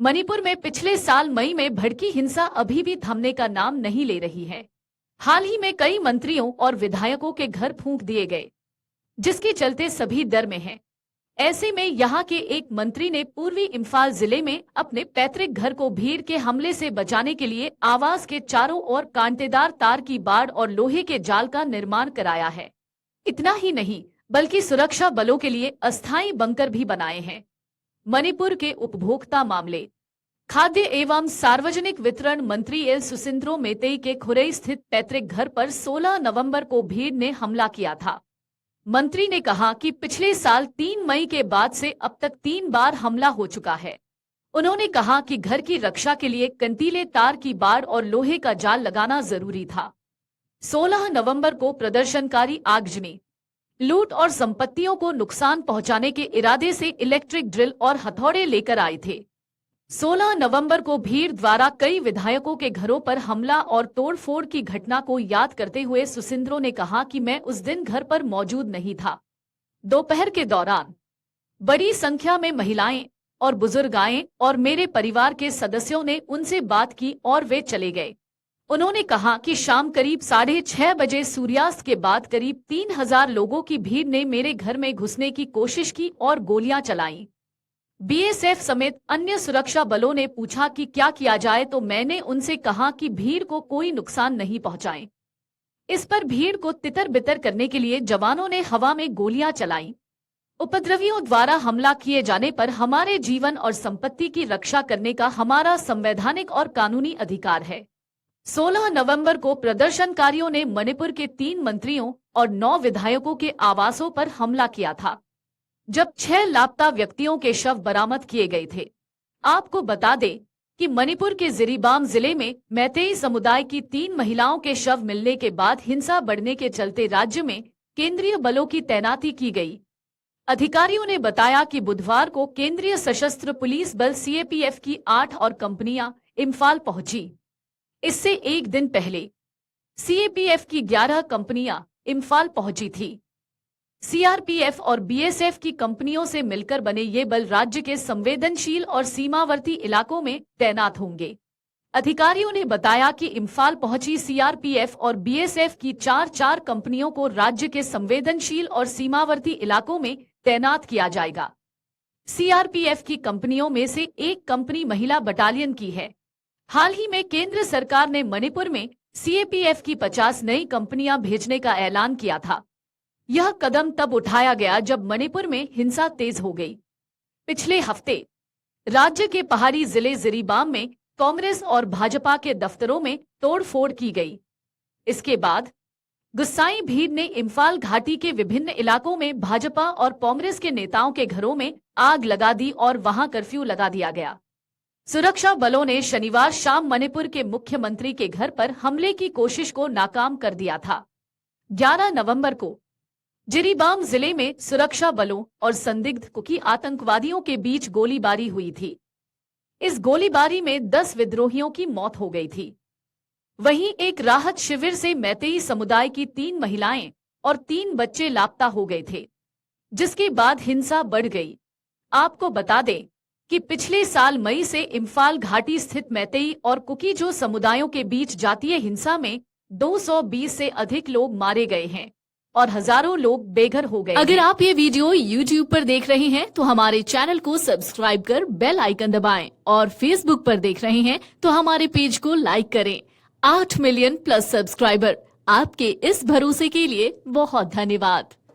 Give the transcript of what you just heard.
मणिपुर में पिछले साल मई में भड़की हिंसा अभी भी थमने का नाम नहीं ले रही है। हाल ही में कई मंत्रियों और विधायकों के घर फूंक दिए गए, जिसके चलते सभी डर में हैं। ऐसे में यहां के एक मंत्री ने पूर्वी इम्फाल जिले में अपने पैतृक घर को भीड़ के हमले से बचाने के लिए आवास के चारों ओर कांटेदार तार की बाड़ और लोहे के जाल का निर्माण कराया है। इतना ही नहीं, बल्कि सुरक्षा बलों के लिए अस्थायी बंकर भी बनाए हैं। मणिपुर के उपभोक्ता मामले, खाद्य एवं सार्वजनिक वितरण मंत्री एल सुसिंद्रो मेतेई के खुरई स्थित पैतृक घर पर 16 नवंबर को भीड़ ने हमला किया था। मंत्री ने कहा कि पिछले साल 3 मई के बाद से अब तक 3 बार हमला हो चुका है। उन्होंने कहा कि घर की रक्षा के लिए कंटीले तार की बाड़ और लोहे का जाल लगाना जरूरी था। 16 नवंबर को प्रदर्शनकारी आगजनी, लूट और संपत्तियों को नुकसान पहुंचाने के इरादे से इलेक्ट्रिक ड्रिल और हथौड़े लेकर आए थे। 16 नवंबर को भीड़ द्वारा कई विधायकों के घरों पर हमला और तोड़फोड़ की घटना को याद करते हुए सुसिंद्रो ने कहा कि मैं उस दिन घर पर मौजूद नहीं था। दोपहर के दौरान बड़ी संख्या में महिलाएं और बुजुर्ग आए और मेरे परिवार के सदस्यों ने उनसे बात की और वे चले गए। उन्होंने कहा कि शाम करीब 6:30 बजे सूर्यास्त के बाद करीब 3000 लोगों की भीड़ ने मेरे घर में घुसने की कोशिश की और गोलियां चलाईं। बीएसएफ समेत अन्य सुरक्षा बलों ने पूछा कि क्या किया जाए, तो मैंने उनसे कहा कि भीड़ को कोई नुकसान नहीं पहुंचाएं। इस पर भीड़ को तितर बितर करने के लिए जवानों ने हवा में गोलियां चलाईं। उपद्रवियों द्वारा हमला किए जाने पर हमारे जीवन और संपत्ति की रक्षा करने का हमारा संवैधानिक और कानूनी अधिकार है। 16 नवंबर को प्रदर्शनकारियों ने मणिपुर के 3 मंत्रियों और 9 विधायकों के आवासों पर हमला किया था, जब 6 लापता व्यक्तियों के शव बरामद किए गए थे। आपको बता दें कि मणिपुर के जिरीबाम जिले में मैतेई समुदाय की 3 महिलाओं के शव मिलने के बाद हिंसा बढ़ने के चलते राज्य में केंद्रीय बलों की तैनाती की गई। अधिकारियों ने बताया कि बुधवार को केंद्रीय सशस्त्र पुलिस बल सीएपीएफ की 8 और कंपनियां इम्फाल पहुंची। इससे एक दिन पहले सीएपीएफ की 11 कंपनियां इम्फाल पहुंची थी। सीआरपीएफ और बीएसएफ की कंपनियों से मिलकर बने ये बल राज्य के संवेदनशील और सीमावर्ती इलाकों में तैनात होंगे। अधिकारियों ने बताया कि इम्फाल पहुंची सीआरपीएफ और बीएसएफ की 4 कंपनियों को राज्य के संवेदनशील और सीमावर्ती इलाकों में तैनात किया जाएगा। सीआरपीएफ की कंपनियों में से एक कंपनी महिला बटालियन की है। हाल ही में केंद्र सरकार ने मणिपुर में सीएपीएफ की 50 नई कंपनियां भेजने का ऐलान किया था। यह कदम तब उठाया गया जब मणिपुर में हिंसा तेज हो गई। पिछले हफ्ते राज्य के पहाड़ी जिले जिरीबाम में कांग्रेस और भाजपा के दफ्तरों में तोड़फोड़ की गई। इसके बाद गुस्साई भीड़ ने इम्फाल घाटी के विभिन्न इलाकों में भाजपा और कांग्रेस के नेताओं के घरों में आग लगा दी और वहां कर्फ्यू लगा दिया गया। सुरक्षा बलों ने शनिवार शाम मणिपुर के मुख्यमंत्री के घर पर हमले की कोशिश को नाकाम कर दिया था। 11 नवंबर को जिरीबाम जिले में सुरक्षा बलों और संदिग्ध कुकी आतंकवादियों के बीच गोलीबारी हुई थी। इस गोलीबारी में 10 विद्रोहियों की मौत हो गई थी। वहीं एक राहत शिविर से मैतेई समुदाय की 3 महिलाएं और 3 बच्चे लापता हो गए थे, जिसके बाद हिंसा बढ़ गई। आपको बता दें कि पिछले साल मई से इम्फाल घाटी स्थित मैतेई और कुकीजो समुदायों के बीच जातीय हिंसा में 220 से अधिक लोग मारे गए हैं और हजारों लोग बेघर हो गए। अगर आप ये वीडियो YouTube पर देख रहे हैं तो हमारे चैनल को सब्सक्राइब कर बेल आइकन दबाएं, और Facebook पर देख रहे हैं तो हमारे पेज को लाइक करें। 8 मिलियन प्लस सब्सक्राइबर, आपके इस भरोसे के लिए बहुत धन्यवाद।